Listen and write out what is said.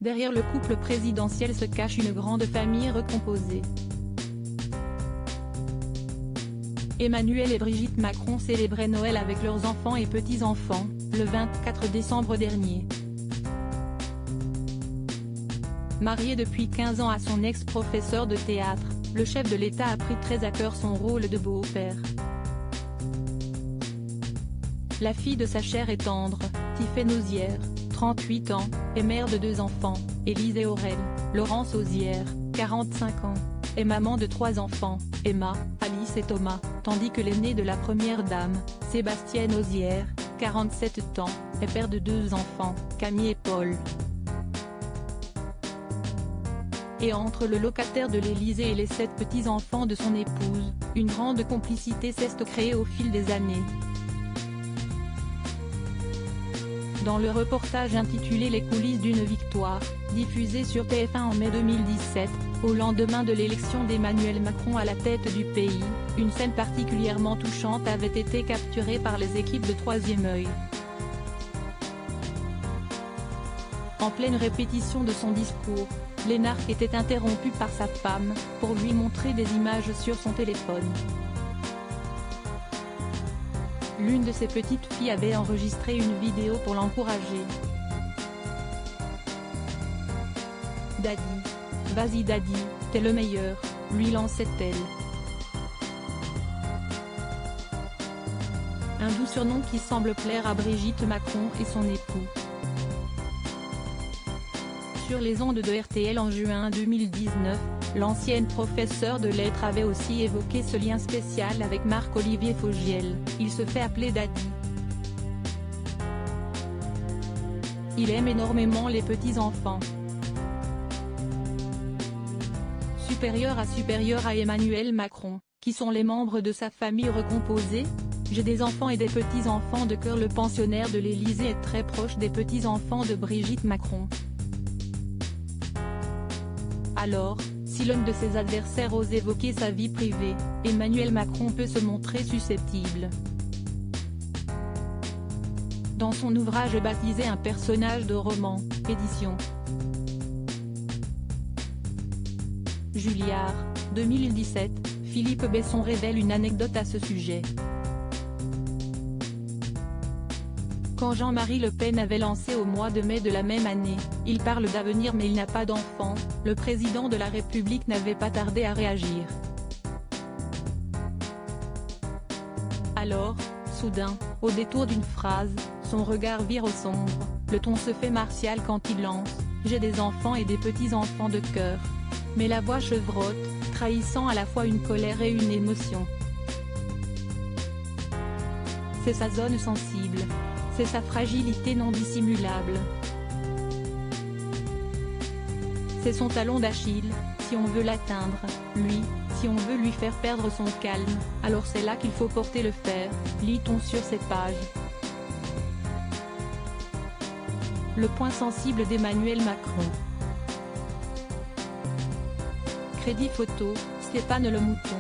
Derrière le couple présidentiel se cache une grande famille recomposée. Emmanuel et Brigitte Macron célébraient Noël avec leurs enfants et petits-enfants, le 24 décembre dernier. Marié depuis 15 ans à son ex-professeur de théâtre, le chef de l'État a pris très à cœur son rôle de beau-père. La fille de sa chair et tendre, Tiffaine Ozière, 38 ans, est mère de 2 enfants, Élise et Aurèle. Laurence Ozière, 45 ans, est maman de 3 enfants, Emma, Alice et Thomas, tandis que l'aîné de la première dame, Sébastien Ozière, 47 ans, est père de 2 enfants, Camille et Paul. Et entre le locataire de l'Élysée et les 7 petits-enfants de son épouse, une grande complicité s'est créée au fil des années. Dans le reportage intitulé Les coulisses d'une victoire, diffusé sur TF1 en mai 2017, au lendemain de l'élection d'Emmanuel Macron à la tête du pays, une scène particulièrement touchante avait été capturée par les équipes de Troisième œil. En pleine répétition de son discours, l'énarque était interrompu par sa femme, pour lui montrer des images sur son téléphone. L'une de ses petites filles avait enregistré une vidéo pour l'encourager. « Daddy, vas-y Daddy, t'es le meilleur », lui lançait-elle. Un doux surnom qui semble plaire à Brigitte Macron et son époux. Sur les ondes de RTL en juin 2019, l'ancienne professeure de lettres avait aussi évoqué ce lien spécial avec Marc-Olivier Fogiel. Il se fait appeler Daddy. Il aime énormément les petits-enfants. Supérieur à Emmanuel Macron, qui sont les membres de sa famille recomposée. J'ai des enfants et des petits-enfants de cœur. Le pensionnaire de l'Élysée est très proche des petits-enfants de Brigitte Macron. Alors, si l'un de ses adversaires ose évoquer sa vie privée, Emmanuel Macron peut se montrer susceptible. Dans son ouvrage baptisé Un personnage de roman, édition Julliard, 2017, Philippe Besson révèle une anecdote à ce sujet. Quand Jean-Marie Le Pen avait lancé au mois de mai de la même année, il parle d'avenir mais il n'a pas d'enfant, le président de la République n'avait pas tardé à réagir. Alors, soudain, au détour d'une phrase, son regard vire au sombre, le ton se fait martial quand il lance « J'ai des enfants et des petits-enfants de cœur ». Mais la voix chevrotte, trahissant à la fois une colère et une émotion. C'est sa zone sensible. C'est sa fragilité non dissimulable. C'est son talon d'Achille, si on veut l'atteindre, lui, si on veut lui faire perdre son calme, alors c'est là qu'il faut porter le fer, lit-on sur cette page. Le point sensible d'Emmanuel Macron. Crédit photo, Stéphane Le Mouton.